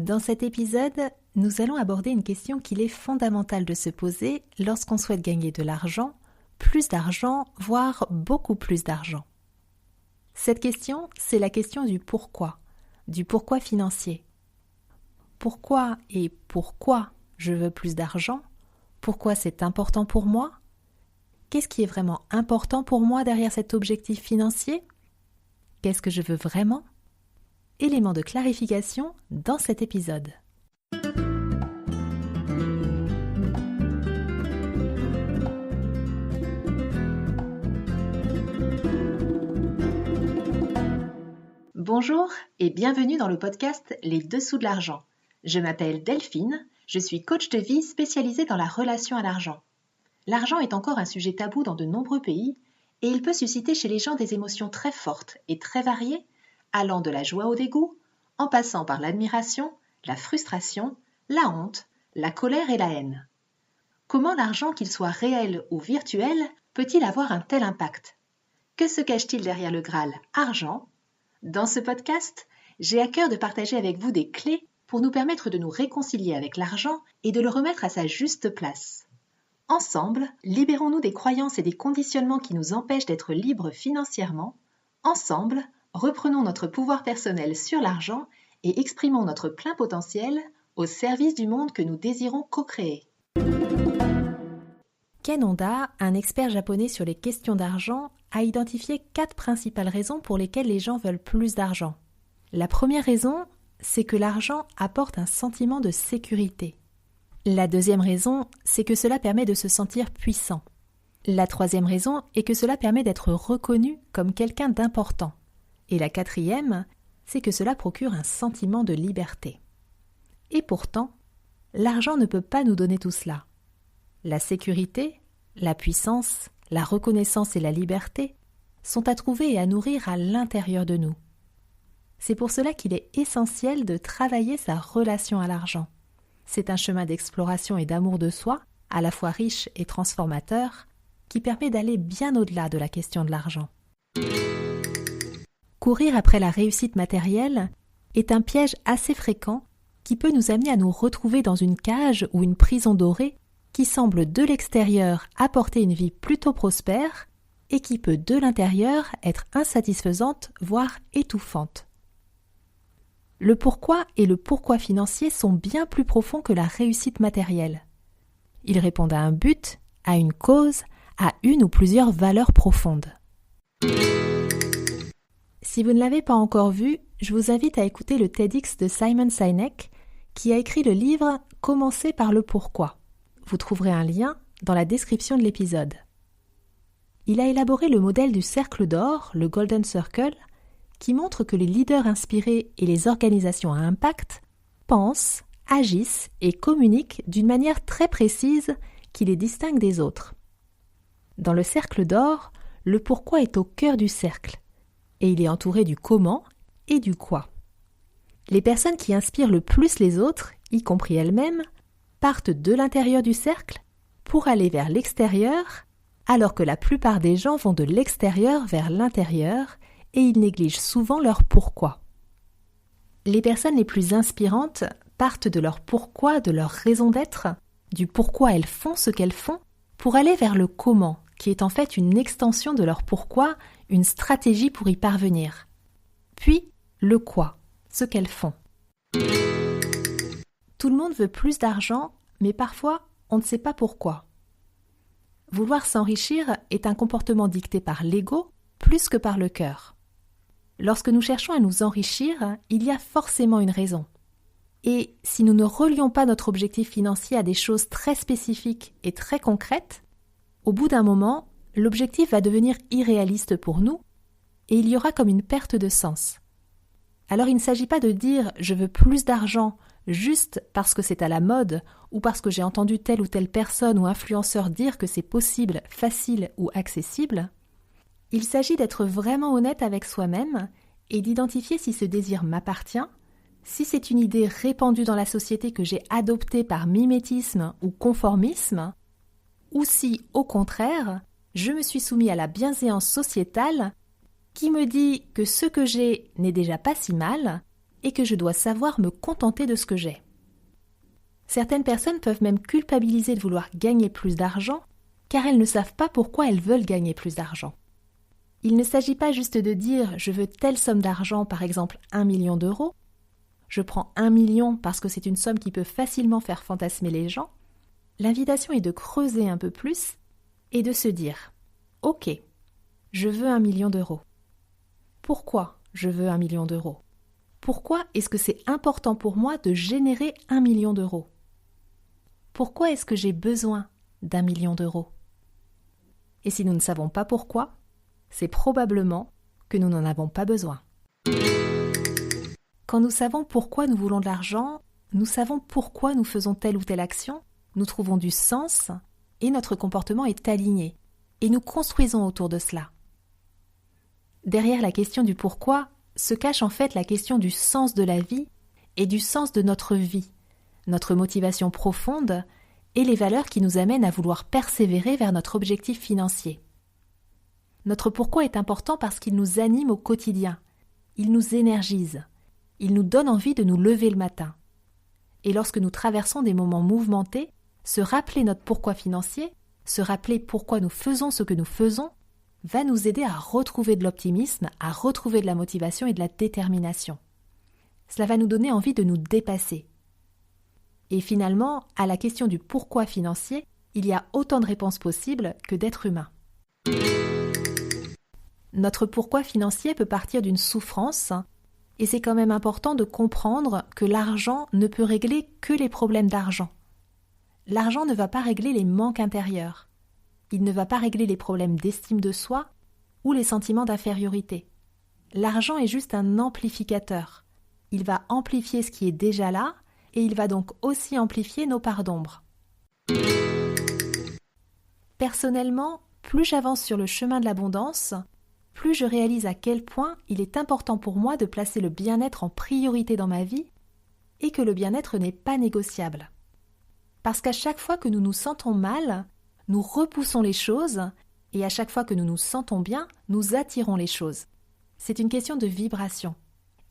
Dans cet épisode, nous allons aborder une question qu'il est fondamental de se poser lorsqu'on souhaite gagner de l'argent, plus d'argent, voire beaucoup plus d'argent. Cette question, c'est la question du pourquoi financier. Pourquoi je veux plus d'argent? Pourquoi c'est important pour moi? Qu'est-ce qui est vraiment important pour moi derrière cet objectif financier? Qu'est-ce que je veux vraiment? Éléments de clarification dans cet épisode. Bonjour et bienvenue dans le podcast Les Dessous de l'argent. Je m'appelle Delphine, je suis coach de vie spécialisée dans la relation à l'argent. L'argent est encore un sujet tabou dans de nombreux pays et il peut susciter chez les gens des émotions très fortes et très variées, allant de la joie au dégoût, en passant par l'admiration, la frustration, la honte, la colère et la haine. Comment l'argent, qu'il soit réel ou virtuel, peut-il avoir un tel impact? Que se cache-t-il derrière le Graal argent? Dans ce podcast, j'ai à cœur de partager avec vous des clés pour nous permettre de nous réconcilier avec l'argent et de le remettre à sa juste place. Ensemble, libérons-nous des croyances et des conditionnements qui nous empêchent d'être libres financièrement. Ensemble, reprenons notre pouvoir personnel sur l'argent et exprimons notre plein potentiel au service du monde que nous désirons co-créer. Ken Honda, un expert japonais sur les questions d'argent, a identifié 4 principales raisons pour lesquelles les gens veulent plus d'argent. La première raison, c'est que l'argent apporte un sentiment de sécurité. La deuxième raison, c'est que cela permet de se sentir puissant. La troisième raison est que cela permet d'être reconnu comme quelqu'un d'important. Et la quatrième, c'est que cela procure un sentiment de liberté. Et pourtant, l'argent ne peut pas nous donner tout cela. La sécurité, la puissance, la reconnaissance et la liberté sont à trouver et à nourrir à l'intérieur de nous. C'est pour cela qu'il est essentiel de travailler sa relation à l'argent. C'est un chemin d'exploration et d'amour de soi, à la fois riche et transformateur, qui permet d'aller bien au-delà de la question de l'argent. Courir après la réussite matérielle est un piège assez fréquent qui peut nous amener à nous retrouver dans une cage ou une prison dorée qui semble de l'extérieur apporter une vie plutôt prospère et qui peut de l'intérieur être insatisfaisante, voire étouffante. Le pourquoi et le pourquoi financier sont bien plus profonds que la réussite matérielle. Ils répondent à un but, à une cause, à une ou plusieurs valeurs profondes. Si vous ne l'avez pas encore vu, je vous invite à écouter le TEDx de Simon Sinek, qui a écrit le livre « Commencez par le pourquoi ». Vous trouverez un lien dans la description de l'épisode. Il a élaboré le modèle du cercle d'or, le Golden Circle, qui montre que les leaders inspirés et les organisations à impact pensent, agissent et communiquent d'une manière très précise qui les distingue des autres. Dans le cercle d'or, le pourquoi est au cœur du cercle, et il est entouré du comment et du quoi. Les personnes qui inspirent le plus les autres, y compris elles-mêmes, partent de l'intérieur du cercle pour aller vers l'extérieur, alors que la plupart des gens vont de l'extérieur vers l'intérieur et ils négligent souvent leur pourquoi. Les personnes les plus inspirantes partent de leur pourquoi, de leur raison d'être, du pourquoi elles font ce qu'elles font, pour aller vers le comment, qui est en fait une extension de leur pourquoi, une stratégie pour y parvenir. Puis, le quoi, ce qu'elles font. Tout le monde veut plus d'argent, mais parfois, on ne sait pas pourquoi. Vouloir s'enrichir est un comportement dicté par l'ego plus que par le cœur. Lorsque nous cherchons à nous enrichir, il y a forcément une raison. Et si nous ne relions pas notre objectif financier à des choses très spécifiques et très concrètes, au bout d'un moment, l'objectif va devenir irréaliste pour nous et il y aura comme une perte de sens. Alors il ne s'agit pas de dire « je veux plus d'argent » juste parce que c'est à la mode ou parce que j'ai entendu telle ou telle personne ou influenceur dire que c'est possible, facile ou accessible. Il s'agit d'être vraiment honnête avec soi-même et d'identifier si ce désir m'appartient, si c'est une idée répandue dans la société que j'ai adoptée par mimétisme ou conformisme, ou si, au contraire, je me suis soumis à la bienséance sociétale qui me dit que ce que j'ai n'est déjà pas si mal et que je dois savoir me contenter de ce que j'ai. Certaines personnes peuvent même culpabiliser de vouloir gagner plus d'argent car elles ne savent pas pourquoi elles veulent gagner plus d'argent. Il ne s'agit pas juste de dire « je veux telle somme d'argent, par exemple 1 million d'euros », je prends 1 million parce que c'est une somme qui peut facilement faire fantasmer les gens. L'invitation est de creuser un peu plus et de se dire « ok, je veux 1 million d'euros. Pourquoi je veux 1 million d'euros ? Pourquoi est-ce que c'est important pour moi de générer 1 million d'euros ? Pourquoi est-ce que j'ai besoin d'1 million d'euros ? Et si nous ne savons pas pourquoi, c'est probablement que nous n'en avons pas besoin. Quand nous savons pourquoi nous voulons de l'argent, nous savons pourquoi nous faisons telle ou telle action, nous trouvons du sens et notre comportement est aligné. Et nous construisons autour de cela. Derrière la question du pourquoi se cache en fait la question du sens de la vie et du sens de notre vie, notre motivation profonde et les valeurs qui nous amènent à vouloir persévérer vers notre objectif financier. Notre pourquoi est important parce qu'il nous anime au quotidien, il nous énergise, il nous donne envie de nous lever le matin. Et lorsque nous traversons des moments mouvementés, se rappeler notre pourquoi financier, se rappeler pourquoi nous faisons ce que nous faisons, va nous aider à retrouver de l'optimisme, à retrouver de la motivation et de la détermination. Cela va nous donner envie de nous dépasser. Et finalement, à la question du pourquoi financier, il y a autant de réponses possibles que d'êtres humains. Notre pourquoi financier peut partir d'une souffrance, et c'est quand même important de comprendre que l'argent ne peut régler que les problèmes d'argent. L'argent ne va pas régler les manques intérieurs. Il ne va pas régler les problèmes d'estime de soi ou les sentiments d'infériorité. L'argent est juste un amplificateur. Il va amplifier ce qui est déjà là et il va donc aussi amplifier nos parts d'ombre. Personnellement, plus j'avance sur le chemin de l'abondance, plus je réalise à quel point il est important pour moi de placer le bien-être en priorité dans ma vie et que le bien-être n'est pas négociable. Parce qu'à chaque fois que nous nous sentons mal, nous repoussons les choses et à chaque fois que nous nous sentons bien, nous attirons les choses. C'est une question de vibration.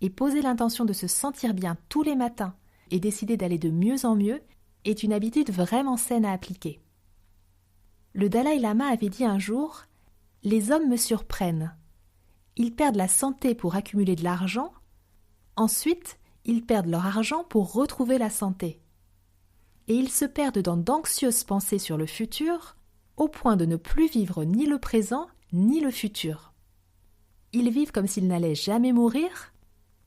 Et poser l'intention de se sentir bien tous les matins et décider d'aller de mieux en mieux est une habitude vraiment saine à appliquer. Le Dalai Lama avait dit un jour « Les hommes me surprennent. Ils perdent la santé pour accumuler de l'argent. Ensuite, ils perdent leur argent pour retrouver la santé. Et ils se perdent dans d'anxieuses pensées sur le futur, au point de ne plus vivre ni le présent ni le futur. Ils vivent comme s'ils n'allaient jamais mourir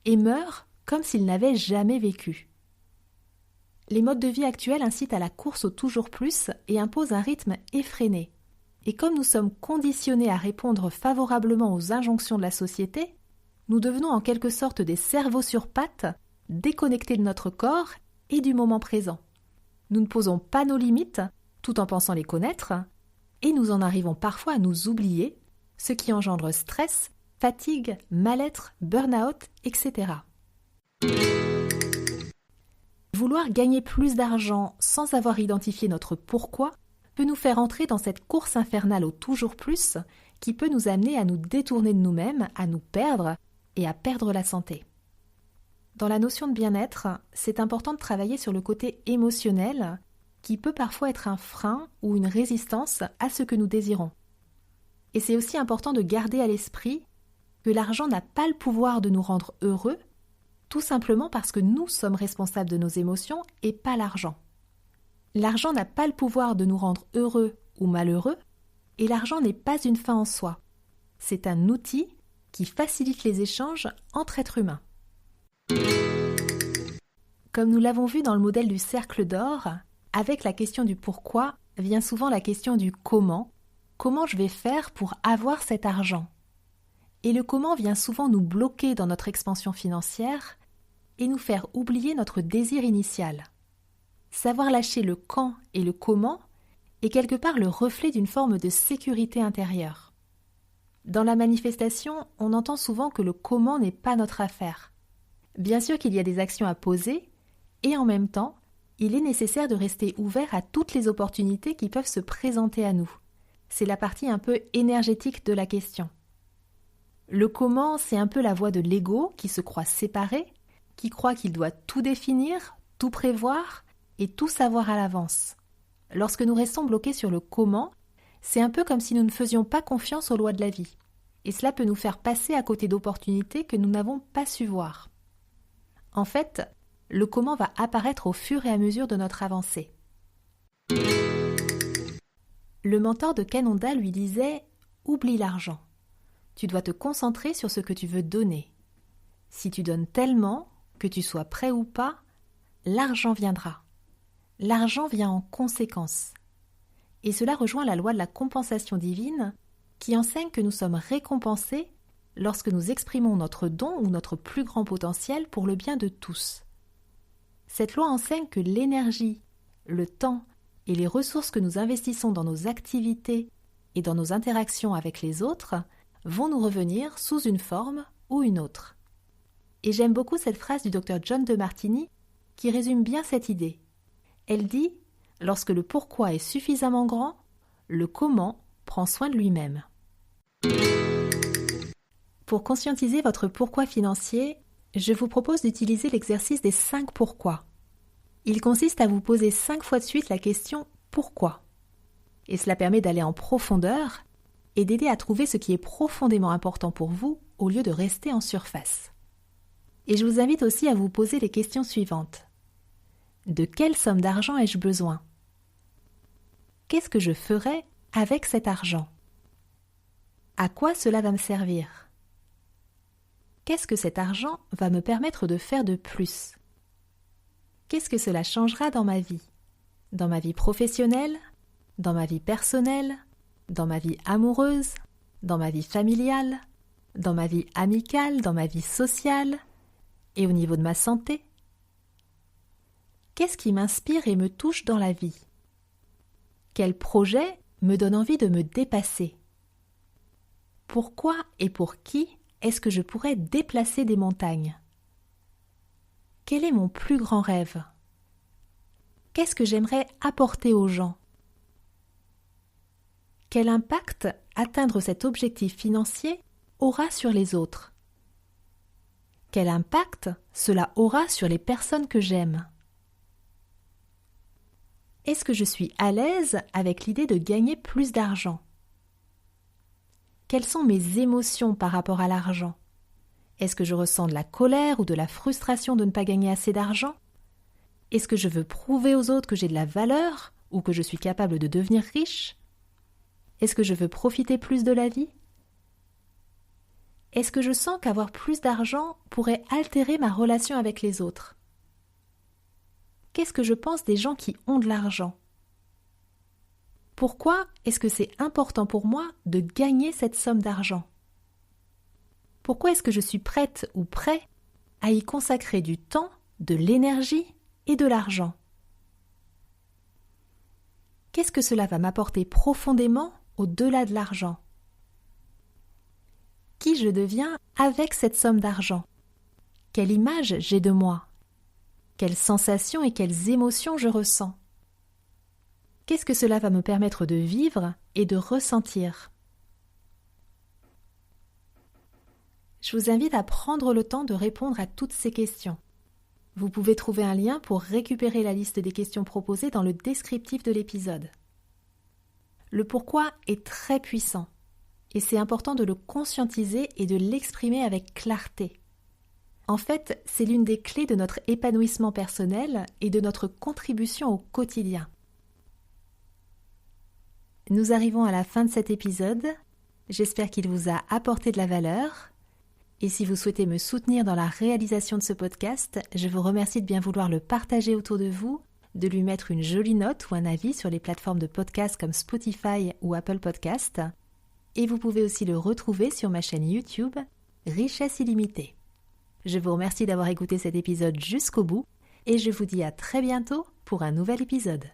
et meurent comme s'ils n'avaient jamais vécu. » Les modes de vie actuels incitent à la course au toujours plus et imposent un rythme effréné. Et comme nous sommes conditionnés à répondre favorablement aux injonctions de la société, nous devenons en quelque sorte des cerveaux sur pattes, déconnectés de notre corps et du moment présent. Nous ne posons pas nos limites, tout en pensant les connaître, et nous en arrivons parfois à nous oublier, ce qui engendre stress, fatigue, mal-être, burn-out, etc. Vouloir gagner plus d'argent sans avoir identifié notre pourquoi peut nous faire entrer dans cette course infernale au toujours plus qui peut nous amener à nous détourner de nous-mêmes, à nous perdre et à perdre la santé. Dans la notion de bien-être, c'est important de travailler sur le côté émotionnel qui peut parfois être un frein ou une résistance à ce que nous désirons. Et c'est aussi important de garder à l'esprit que l'argent n'a pas le pouvoir de nous rendre heureux, tout simplement parce que nous sommes responsables de nos émotions et pas l'argent. L'argent n'a pas le pouvoir de nous rendre heureux ou malheureux, et l'argent n'est pas une fin en soi. C'est un outil qui facilite les échanges entre êtres humains. Comme nous l'avons vu dans le modèle du cercle d'or, avec la question du pourquoi vient souvent la question du comment. Comment je vais faire pour avoir cet argent ? Et le comment vient souvent nous bloquer dans notre expansion financière et nous faire oublier notre désir initial. Savoir lâcher le quand et le comment est quelque part le reflet d'une forme de sécurité intérieure. Dans la manifestation, on entend souvent que le comment n'est pas notre affaire. Bien sûr qu'il y a des actions à poser et en même temps, il est nécessaire de rester ouvert à toutes les opportunités qui peuvent se présenter à nous. C'est la partie un peu énergétique de la question. Le comment, c'est un peu la voix de l'ego qui se croit séparé, qui croit qu'il doit tout définir, tout prévoir et tout savoir à l'avance. Lorsque nous restons bloqués sur le comment, c'est un peu comme si nous ne faisions pas confiance aux lois de la vie. Et cela peut nous faire passer à côté d'opportunités que nous n'avons pas su voir. En fait, le comment va apparaître au fur et à mesure de notre avancée. Le mentor de Ken Honda lui disait « Oublie l'argent. Tu dois te concentrer sur ce que tu veux donner. Si tu donnes tellement, que tu sois prêt ou pas, l'argent viendra. L'argent vient en conséquence. » Et cela rejoint la loi de la compensation divine qui enseigne que nous sommes récompensés lorsque nous exprimons notre don ou notre plus grand potentiel pour le bien de tous. Cette loi enseigne que l'énergie, le temps et les ressources que nous investissons dans nos activités et dans nos interactions avec les autres vont nous revenir sous une forme ou une autre. Et j'aime beaucoup cette phrase du Dr John Demartini qui résume bien cette idée. Elle dit « Lorsque le pourquoi est suffisamment grand, le comment prend soin de lui-même. » Pour conscientiser votre pourquoi financier, je vous propose d'utiliser l'exercice des 5 pourquoi. Il consiste à vous poser 5 fois de suite la question « Pourquoi ?». Et cela permet d'aller en profondeur et d'aider à trouver ce qui est profondément important pour vous au lieu de rester en surface. Et je vous invite aussi à vous poser les questions suivantes. De quelle somme d'argent ai-je besoin ? Qu'est-ce que je ferai avec cet argent ? À quoi cela va me servir ? Qu'est-ce que cet argent va me permettre de faire de plus ? Qu'est-ce que cela changera dans ma vie ? Dans ma vie professionnelle ? Dans ma vie personnelle ? Dans ma vie amoureuse ? Dans ma vie familiale ? Dans ma vie amicale ? Dans ma vie sociale ? Et au niveau de ma santé ? Qu'est-ce qui m'inspire et me touche dans la vie ? Quel projet me donne envie de me dépasser ? Pourquoi et pour qui est-ce que je pourrais déplacer des montagnes ? Quel est mon plus grand rêve ? Qu'est-ce que j'aimerais apporter aux gens ? Quel impact atteindre cet objectif financier aura sur les autres ? Quel impact cela aura sur les personnes que j'aime ? Est-ce que je suis à l'aise avec l'idée de gagner plus d'argent ? Quelles sont mes émotions par rapport à l'argent ? Est-ce que je ressens de la colère ou de la frustration de ne pas gagner assez d'argent ? Est-ce que je veux prouver aux autres que j'ai de la valeur ou que je suis capable de devenir riche ? Est-ce que je veux profiter plus de la vie ? Est-ce que je sens qu'avoir plus d'argent pourrait altérer ma relation avec les autres ? Qu'est-ce que je pense des gens qui ont de l'argent ? Pourquoi est-ce que c'est important pour moi de gagner cette somme d'argent ? Pourquoi est-ce que je suis prête ou prêt à y consacrer du temps, de l'énergie et de l'argent ? Qu'est-ce que cela va m'apporter profondément au-delà de l'argent ? Qui je deviens avec cette somme d'argent ? Quelle image j'ai de moi ? Quelles sensations et quelles émotions je ressens ? Qu'est-ce que cela va me permettre de vivre et de ressentir ? Je vous invite à prendre le temps de répondre à toutes ces questions. Vous pouvez trouver un lien pour récupérer la liste des questions proposées dans le descriptif de l'épisode. Le pourquoi est très puissant et c'est important de le conscientiser et de l'exprimer avec clarté. En fait, c'est l'une des clés de notre épanouissement personnel et de notre contribution au quotidien. Nous arrivons à la fin de cet épisode. J'espère qu'il vous a apporté de la valeur. Et si vous souhaitez me soutenir dans la réalisation de ce podcast, je vous remercie de bien vouloir le partager autour de vous, de lui mettre une jolie note ou un avis sur les plateformes de podcast comme Spotify ou Apple Podcast. Et vous pouvez aussi le retrouver sur ma chaîne YouTube, Richesse Illimitée. Je vous remercie d'avoir écouté cet épisode jusqu'au bout et je vous dis à très bientôt pour un nouvel épisode.